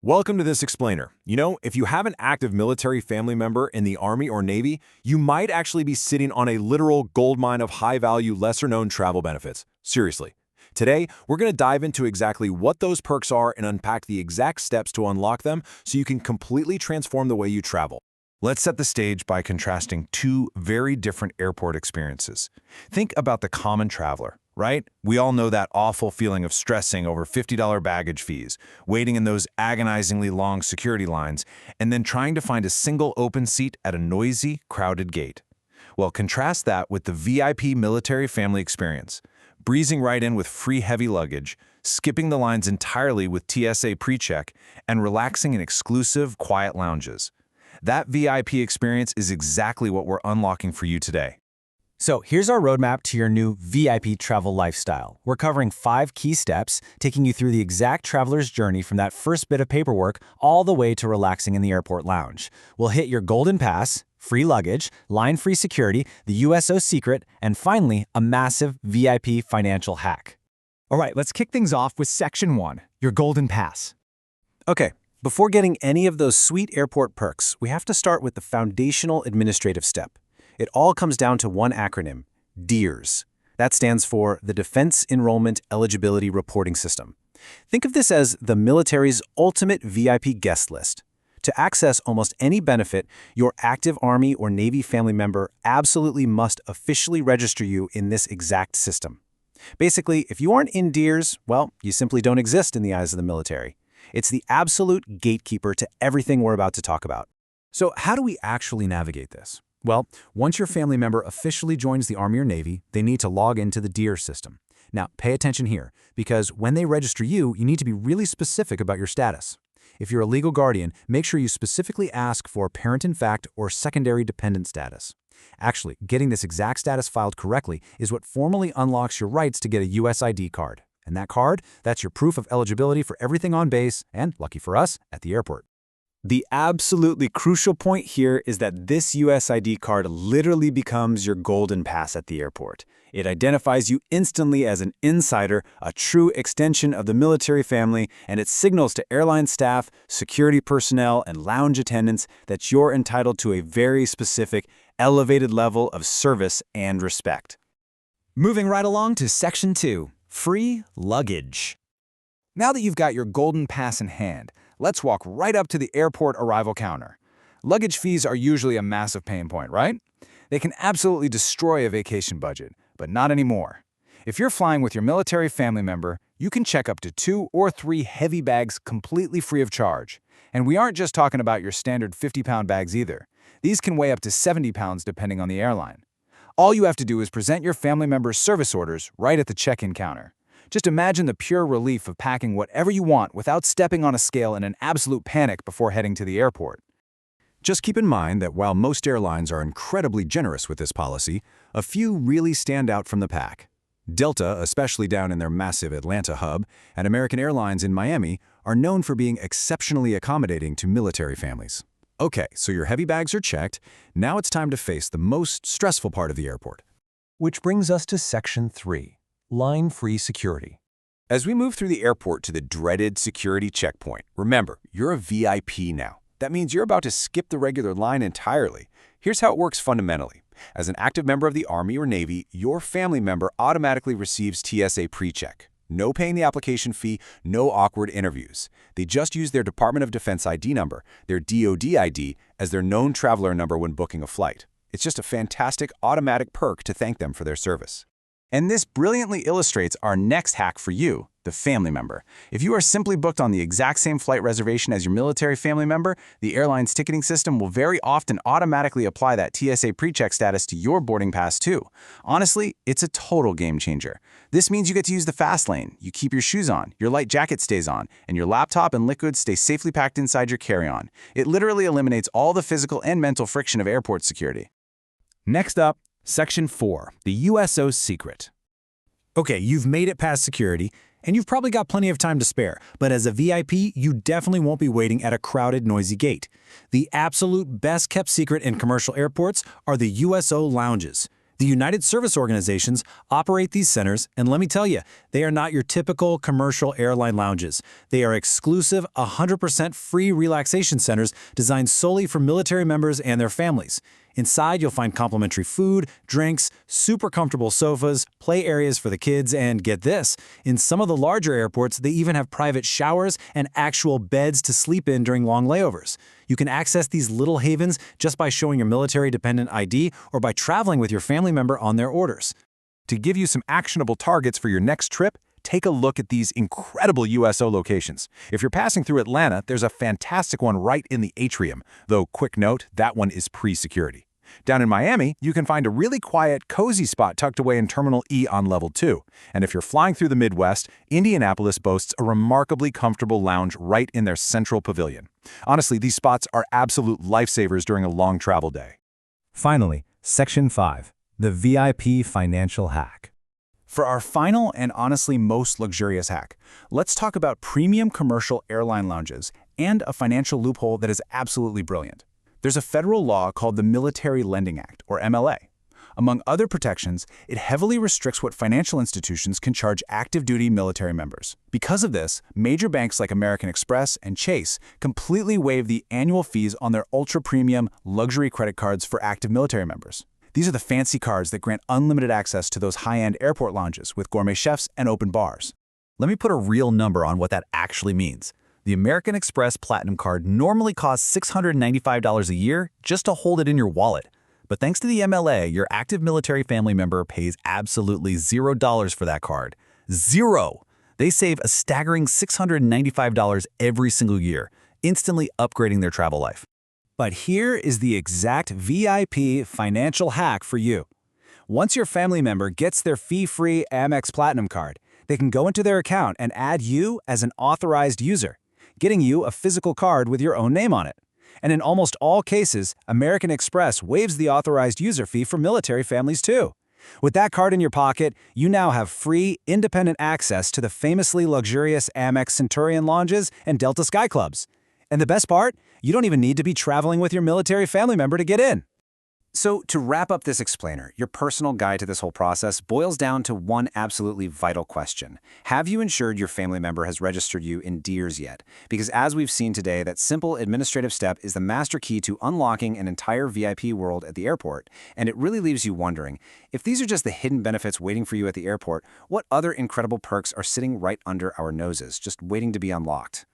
Welcome to this explainer. You know, if you have an active military family member in the Army or Navy, you might actually be sitting on a literal goldmine of high-value, lesser-known travel benefits. Seriously. Today, we're going to dive into exactly what those perks are and unpack the exact steps to unlock them so you can completely transform the way you travel. Let's set the stage by contrasting two very different airport experiences. Think about the common traveler, right? We all know that awful feeling of stressing over $50 baggage fees, waiting in those agonizingly long security lines, and then trying to find a single open seat at a noisy, crowded gate. Well, contrast that with the VIP military family experience. Breezing right in with free heavy luggage, skipping the lines entirely with TSA pre-check, and relaxing in exclusive, quiet lounges. That VIP experience is exactly what we're unlocking for you today. So here's our roadmap to your new VIP travel lifestyle. We're covering 5 key steps, taking you through the exact traveler's journey from that first bit of paperwork all the way to relaxing in the airport lounge. We'll hit your golden pass, free luggage, line-free security, the USO secret, and finally, a massive VIP financial hack. All right, let's kick things off with Section 1, your golden pass. Okay, before getting any of those sweet airport perks, we have to start with the foundational administrative step. It all comes down to one acronym, DEERS. That stands for the Defense Enrollment Eligibility Reporting System. Think of this as the military's ultimate VIP guest list. To access almost any benefit, your active Army or Navy family member absolutely must officially register you in this exact system. Basically, if you aren't in DEERS, well, you simply don't exist in the eyes of the military. It's the absolute gatekeeper to everything we're about to talk about. So how do we actually navigate this? Well, once your family member officially joins the Army or Navy, they need to log into the DEERS system. Now, pay attention here, because when they register you, you need to be really specific about your status. If you're a legal guardian, make sure you specifically ask for parent in fact or secondary dependent status. Actually, getting this exact status filed correctly is what formally unlocks your rights to get a US ID card. And that card, that's your proof of eligibility for everything on base and, lucky for us, at the airport. The absolutely crucial point here is that this US ID card literally becomes your golden pass at the airport. It identifies you instantly as an insider, a true extension of the military family, and it signals to airline staff, security personnel, and lounge attendants that you're entitled to a very specific, elevated level of service and respect. Moving right along to Section 2, free luggage. Now that you've got your golden pass in hand, let's walk right up to the airport arrival counter. Luggage fees are usually a massive pain point, right? They can absolutely destroy a vacation budget, but not anymore. If you're flying with your military family member, you can check up to 2 or 3 heavy bags completely free of charge. And we aren't just talking about your standard 50-pound bags either. These can weigh up to 70 pounds depending on the airline. All you have to do is present your family member's service orders right at the check-in counter. Just imagine the pure relief of packing whatever you want without stepping on a scale in an absolute panic before heading to the airport. Just keep in mind that while most airlines are incredibly generous with this policy, a few really stand out from the pack. Delta, especially down in their massive Atlanta hub, and American Airlines in Miami are known for being exceptionally accommodating to military families. Okay, so your heavy bags are checked. Now it's time to face the most stressful part of the airport. Which brings us to Section 3, line-free security. As we move through the airport to the dreaded security checkpoint, remember, you're a VIP now. That means you're about to skip the regular line entirely. Here's how it works fundamentally. As an active member of the Army or Navy, your family member automatically receives TSA pre-check. No paying the application fee, no awkward interviews. They just use their Department of Defense ID number, their DoD ID, as their known traveler number when booking a flight. It's just a fantastic automatic perk to thank them for their service. And this brilliantly illustrates our next hack for you, the family member. If you are simply booked on the exact same flight reservation as your military family member, the airline's ticketing system will very often automatically apply that TSA pre-check status to your boarding pass too. Honestly, it's a total game changer. This means you get to use the fast lane, you keep your shoes on, your light jacket stays on, and your laptop and liquids stay safely packed inside your carry-on. It literally eliminates all the physical and mental friction of airport security. Next up, Section 4, the USO secret. Okay, you've made it past security, and you've probably got plenty of time to spare, but as a VIP, you definitely won't be waiting at a crowded, noisy gate. The absolute best-kept secret in commercial airports are the USO lounges. The United Service Organizations operate these centers, and let me tell you, they are not your typical commercial airline lounges. They are exclusive, 100% free relaxation centers designed solely for military members and their families. Inside, you'll find complimentary food, drinks, super comfortable sofas, play areas for the kids, and get this, in some of the larger airports, they even have private showers and actual beds to sleep in during long layovers. You can access these little havens just by showing your military-dependent ID or by traveling with your family member on their orders. To give you some actionable targets for your next trip, take a look at these incredible USO locations. If you're passing through Atlanta, there's a fantastic one right in the atrium, though quick note, that one is pre-security. Down in Miami, you can find a really quiet, cozy spot tucked away in Terminal E on Level 2. And if you're flying through the Midwest, Indianapolis boasts a remarkably comfortable lounge right in their central pavilion. Honestly, these spots are absolute lifesavers during a long travel day. Finally, Section 5, the VIP financial hack. For our final and honestly most luxurious hack, let's talk about premium commercial airline lounges and a financial loophole that is absolutely brilliant. There's a federal law called the Military Lending Act, or MLA. Among other protections, it heavily restricts what financial institutions can charge active-duty military members. Because of this, major banks like American Express and Chase completely waive the annual fees on their ultra-premium luxury credit cards for active military members. These are the fancy cards that grant unlimited access to those high-end airport lounges with gourmet chefs and open bars. Let me put a real number on what that actually means. The American Express Platinum Card normally costs $695 a year just to hold it in your wallet. But thanks to the MLA, your active military family member pays absolutely $0 for that card. Zero! They save a staggering $695 every single year, instantly upgrading their travel life. But here is the exact VIP financial hack for you. Once your family member gets their fee-free Amex Platinum Card, they can go into their account and add you as an authorized user, getting you a physical card with your own name on it. And in almost all cases, American Express waives the authorized user fee for military families too. With that card in your pocket, you now have free, independent access to the famously luxurious Amex Centurion lounges and Delta Sky Clubs. And the best part? You don't even need to be traveling with your military family member to get in. So to wrap up this explainer, your personal guide to this whole process boils down to one absolutely vital question. Have you ensured your family member has registered you in DEERS yet? Because as we've seen today, that simple administrative step is the master key to unlocking an entire VIP world at the airport. And it really leaves you wondering, if these are just the hidden benefits waiting for you at the airport, what other incredible perks are sitting right under our noses, just waiting to be unlocked?